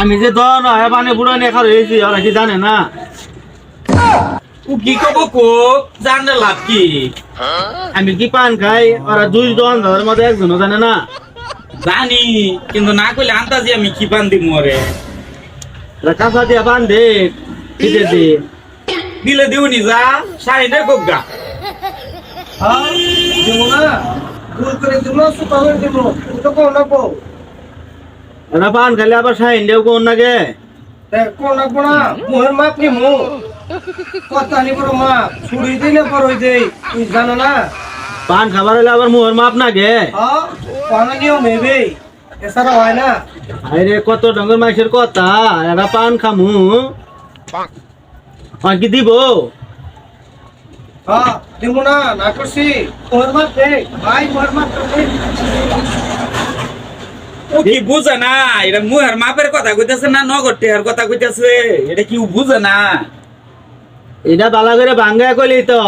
আমি যে দন হয় পানি বুড়া নিয়ে খার হয়েছি ওরা কি জানে না ও কি কব কো জানলে লাভ কি? আমি কি পান খাই ওরা দুই জন ধরার মধ্যে একজনও জানে না জানি কিন্তু না কইলে আন্তাজি আমি কি পান দিব মরে। ওরা কাঁচা দিয়া পান দে দিতে দে দিলে দিউনি যা সাইডে গোগা। হ্যাঁ দেবো না ভুল করে দেবো সুপা করে দেবো তো কোন রাখবো ওরা পান খাইলে আবার সাইন দেও কোন নাগে কোন রাখবো না মুহের মাপ নি মু কথা নি বড় মাপ ছুরি দিলে পর হই দেই তুই জানো না। পান খাবার হলে আবার মুহের মাপ নাগে হ্যাঁ পানা নিও মেবে এছাড়া হয় না। আরে কত ডঙ্গর মাইসের কথা এরা পান খামু আর কি দিব হ্যাঁ দেবো না না করছি মুহের মাপ দে ভাই মুহের মাপ দে। ও কি বুঝে না এটা মুহের মাপের কথা কইতাছে না নগদ টেহার কথা কইতাছে এটা কি ও বুঝে না? এটা বালা করে ভাঙ্গা কইলি তো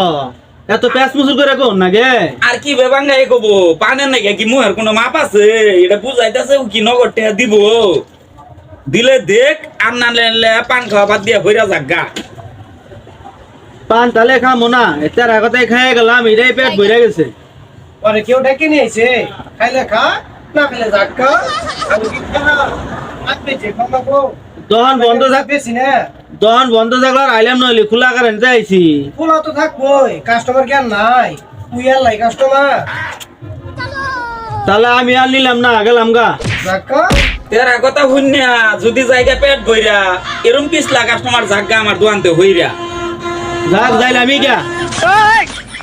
এত প্যাঁচ মুসুর করে কোন নাগে আর কি বেবাঙ্গাই কব পানের নাকি কি মুহের কোনো মাপ আছে এটা বুঝাইতাছে ও কি নগদ টেহা দিব দিলে দেখ আর না লেনলে পান খাওয়া বাদ দিয়া হইরা জাগা। পান তালে খামো না এটার আগতে খাই গেলাম এটাই পেট ভরে গেছে পরে কেউ ডেকে নিয়েছে খাইলে খা না খাইলে যাক্কা আমি কি খানা আপনি যে খাবো দহন বন্ধ থাক বেশি না দহন বন্ধ থাকলে আইলাম নইলে খোলা কারেন যাইছি খোলা তো থাকবোই কাস্টমার জ্ঞান নাই তুই আর লাই কাস্টমার তাহলে আমি আর নিলাম না গেলাম গা যাক্কা তেরা কথা শুনিয়া যদি জায়গা পেট ভইরা এরম পিছলা কাস্টমার জাগা আমার দোয়ানতে হইরা যাক যাইলাম আমি গা